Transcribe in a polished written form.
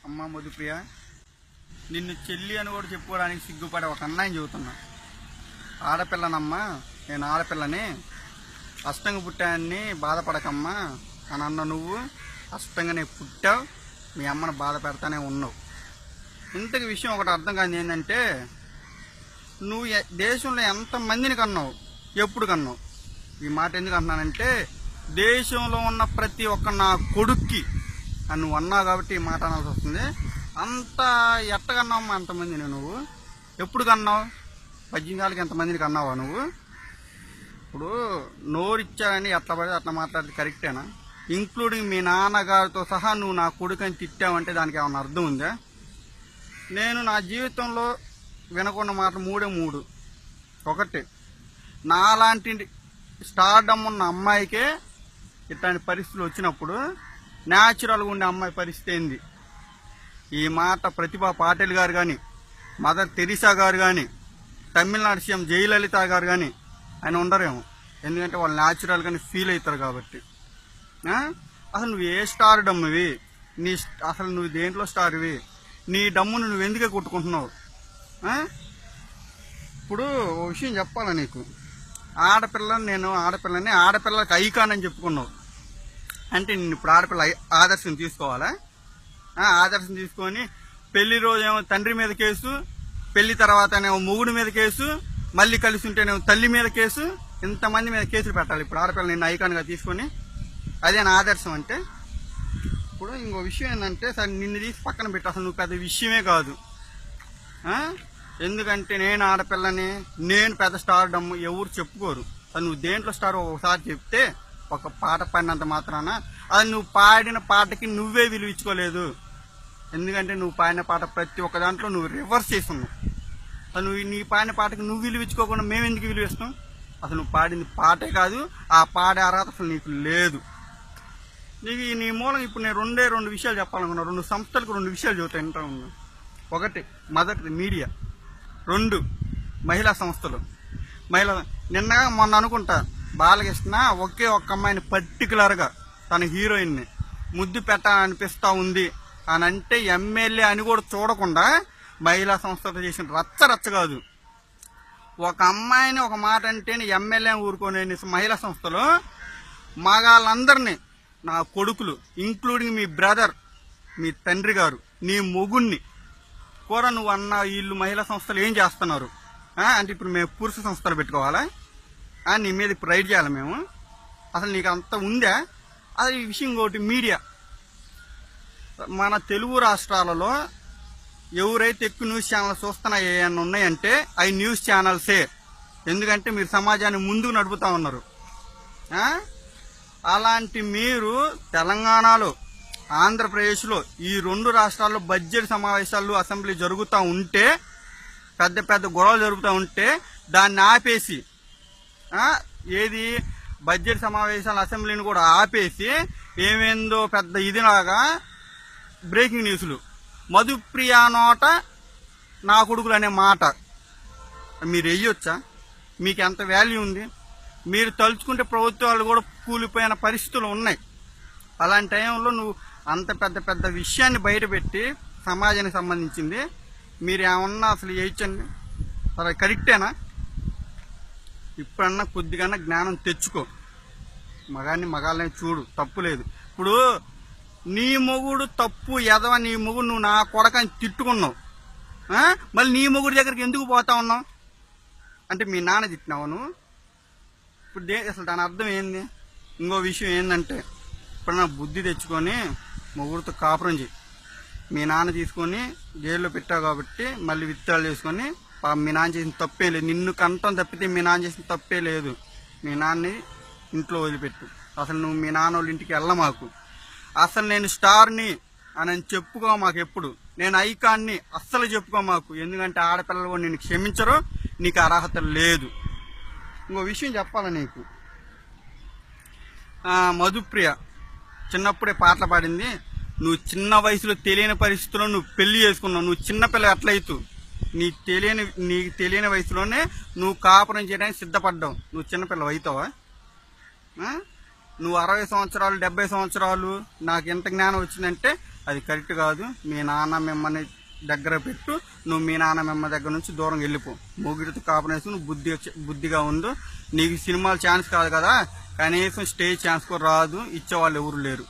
అమ్మ మధుప్రియ, నిన్ను చెల్లి అని కూడా చెప్పుకోవడానికి సిగ్గుపడే ఒక అన్నయ్య చెబుతున్నా. ఆడపిల్లనమ్మా, నేను ఆడపిల్లని, అష్టంగా పుట్టాన్ని బాధపడకమ్మా అని అన్న నువ్వు అష్టంగానే పుట్టావు, మీ అమ్మను బాధ పెడతానే ఉన్నావు. ఇంతకు విషయం ఒకటి అర్థం కాదు ఏంటంటే, నువ్వు దేశంలో ఎంతమందిని కన్నావు, ఎప్పుడు కన్నావు? ఈ మాట ఎందుకు అంటున్నానంటే, దేశంలో ఉన్న ప్రతి ఒక్క నా కొడుక్కి అని నువ్వు అన్నావు కాబట్టి ఈ మాట అనాల్సి వస్తుంది. అంత ఎట్టగన్నావమ్మా అంతమందిని నువ్వు? ఎప్పుడు కన్నావు? 18 ఏళ్ళకి ఎంతమందిని కన్నావా నువ్వు? ఇప్పుడు నోరిచ్చారని ఎట్లా పడితే అట్లా మాట్లాడితే కరెక్టేనా? ఇంక్లూడింగ్ మీ నాన్నగారితో సహా నువ్వు నా కొడుకుని తిట్టావంటే దానికి ఏమన్నా అర్థం ఉందా? నేను నా జీవితంలో వినకుండా మాట మూడు. ఒకటి, నాలాంటి స్టార్డమ్ ఉన్న అమ్మాయికే ఇట్లాంటి పరిస్థితులు వచ్చినప్పుడు న్యాచురల్గా ఉండే అమ్మాయి పరిస్థితి ఏంది? ఈ మాట ప్రతిభా పాటిల్ గారు కానీ, మదర్ తెరీసా గారు కానీ, తమిళనాడు సీఎం జయలలిత గారు కానీ ఆయన ఉండరేమో. ఎందుకంటే వాళ్ళు న్యాచురల్గానే ఫీల్ అవుతారు కాబట్టి. అసలు నువ్వు ఏ స్టార్ డమ్మువి? అసలు నువ్వు దేంట్లో స్టార్వి? నీ డమ్మును నువ్వు ఎందుకే కొట్టుకుంటున్నావు? ఇప్పుడు ఓ విషయం చెప్పాలా నీకు. నేను ఆడపిల్లకి ఐకాన్ అని చెప్పుకున్నావు అంటే నేను ఇప్పుడు ఆడపిల్ల ఆదర్శం తీసుకోవాలా? ఆదర్శం తీసుకొని పెళ్లి రోజేమో తండ్రి మీద కేసు, పెళ్లి తర్వాతనేమో మొగుడు మీద కేసు, మళ్ళీ కలిసి ఉంటేనేమో తల్లి మీద కేసు, ఇంతమంది మీద కేసులు పెట్టాలి ఇప్పుడు ఆడపిల్ల నిన్ను ఐకాన్గా తీసుకొని? అదే నా ఆదర్శం అంటే. ఇప్పుడు ఇంకో విషయం ఏంటంటే, సరే నిన్ను తీసి పక్కన పెట్టు, అసలు నువ్వు పెద్ద విషయమే కాదు. ఎందుకంటే నేను ఆడపిల్లని, నేను పెద్ద స్టార్ డమ్ము ఎవరు చెప్పుకోరు. అది నువ్వు దేంట్లో స్టార్ ఒకసారి చెప్తే, ఒక పాట పాడినంత మాత్రాన అది నువ్వు పాడిన పాటకి నువ్వే విలువ ఇచ్చుకోలేదు. ఎందుకంటే నువ్వు పాడిన పాట ప్రతి ఒక్క దాంట్లో నువ్వు రివర్స్ చేస్తున్నావు. అసలు నువ్వు నీ పాడిన పాటకి నువ్వు విలువ ఇచ్చుకోకుండా మేము ఎందుకు విలువ ఇస్తాం? అసలు నువ్వు పాడింది పాటే కాదు, ఆ పాడే అర్హత అసలు నీకు లేదు. నీ మూలం ఇప్పుడు నేను రెండు విషయాలు చెప్పాలనుకున్నా. 2 సంస్థలకు 2 విషయాలు చెబుతా వింటా ఉన్నా. ఒకటి మొదటిది మీడియా, 2 మహిళా సంస్థలు. మొన్న అనుకుంటా బాలకృష్ణ ఒకే ఒక్క అమ్మాయిని పర్టికులర్గా తన హీరోయిన్ని ముద్దు పెట్టాలనిపిస్తా ఉంది అని అంటే ఎమ్మెల్యే అని కూడా చూడకుండా మహిళా సంస్థలు చేసిన రచ్చ కాదు. ఒక అమ్మాయిని ఒక మాట అంటేనే ఎమ్మెల్యే ఊరుకునే మహిళా సంస్థలు మగాళ్ళందరినీ, నా కొడుకులు ఇంక్లూడింగ్ మీ బ్రదర్, మీ తండ్రి గారు, నీ మొగుణ్ణి కూడా నువ్వు అన్న వీళ్ళు మహిళా సంస్థలు ఏం చేస్తున్నారు అంటే ఇప్పుడు మేము పురుష సంస్థలు పెట్టుకోవాలా? నీ మీద ఇప్పుడు రైడ్ చేయాలి మేము? అసలు నీకు అంత ఉందా? అది ఈ విషయం. ఇంకోటి మీడియా, మన తెలుగు రాష్ట్రాలలో ఎవరైతే ఎక్కువ న్యూస్ ఛానల్స్ చూస్తున్నా ఏమన్నా ఉన్నాయంటే అవి న్యూస్ ఛానల్సే. ఎందుకంటే మీరు సమాజాన్ని ముందుకు నడుపుతా ఉన్నారు. అలాంటి మీరు తెలంగాణలో, ఆంధ్రప్రదేశ్లో ఈ 2 రాష్ట్రాల్లో బడ్జెట్ సమావేశాలు అసెంబ్లీ జరుగుతూ ఉంటే, పెద్ద గొడవలు జరుగుతూ ఉంటే దాన్ని ఆపేసి, ఏది బడ్జెట్ సమావేశాల అసెంబ్లీని కూడా ఆపేసి ఏమేందో పెద్ద ఇదిలాగా బ్రేకింగ్ న్యూస్లు, మధుప్రియ నోట నా కొడుకులు అనే మాట మీరు వెయ్యొచ్చా? మీకు ఎంత వాల్యూ ఉంది? మీరు తలుచుకుంటే ప్రభుత్వాలు కూడా కూలిపోయిన పరిస్థితులు ఉన్నాయి. అలాంటి టైంలో నువ్వు అంత పెద్ద విషయాన్ని బయటపెట్టి సమాజానికి సంబంధించింది మీరు ఏమన్నా అసలు వేయించండి. సరే కరెక్టేనా? ఇప్పుడన్నా కొద్దిగా జ్ఞానం తెచ్చుకో. మగాళ్ళని చూడు, తప్పు లేదు. ఇప్పుడు నీ మొగుడు తప్పు ఎదవ, నీ మొగుడు నువ్వు నా కొడకని తిట్టుకున్నావు, మళ్ళీ నీ మొగుడు దగ్గరికి ఎందుకు పోతా ఉన్నావు? అంటే మీ నాన్న తిట్టినావు నువ్వు? ఇప్పుడు అసలు దాని అర్థం ఏంది? ఇంకో విషయం ఏంటంటే, ఇప్పుడన్నా బుద్ధి తెచ్చుకొని మొగుడితో కాపురం చేయి. మీ నాన్న తీసుకొని జైల్లో పెట్టావు కాబట్టి మళ్ళీ విత్డ్రాల్ చేసుకొని, మీ నాన్న చేసిన తప్పే లేదు, నిన్ను కంటం తప్పితే మీ నాన్న చేసిన తప్పే లేదు. మీ నాన్నని ఇంట్లో వదిలిపెట్టు. అసలు నువ్వు మీ నాన్న వాళ్ళ ఇంటికి వెళ్ళమాకు. అసలు నేను స్టార్ని అని చెప్పుకో మాకు. ఎప్పుడు నేను ఐకాన్ని అస్సలు చెప్పుకో మాకు. ఎందుకంటే ఆడపిల్లలు కూడా నేను క్షమించరు, నీకు అర్హత లేదు. ఇంకో విషయం చెప్పాలి నీకు. మధుప్రియ చిన్నప్పుడే పాటలు పాడింది. నువ్వు చిన్న వయసులో తెలియని పరిస్థితుల్లో నువ్వు పెళ్లి చేసుకున్నావు. నువ్వు చిన్నపిల్ల ఎట్లయితు? నీకు తెలియని వయసులోనే నువ్వు కాపురం చేయడానికి సిద్ధపడ్డావు. నువ్వు చిన్నపిల్ల అవుతావా? నువ్వు 60 సంవత్సరాలు 70 సంవత్సరాలు నాకు ఎంత జ్ఞానం వచ్చిందంటే అది కరెక్ట్ కాదు. మీ నాన్న మిమ్మల్ని దగ్గర పెట్టు, నువ్వు మీ నాన్న మిమ్మ దగ్గర నుంచి దూరం వెళ్ళిపో. మొగుడితో కాపురేసి నువ్వు బుద్ధిగా ఉండు. నీకు సినిమాలు ఛాన్స్ కాదు కదా, కనీసం స్టేజ్ ఛాన్స్ కూడా రాదు, ఇచ్చేవాళ్ళు ఎవరు లేరు.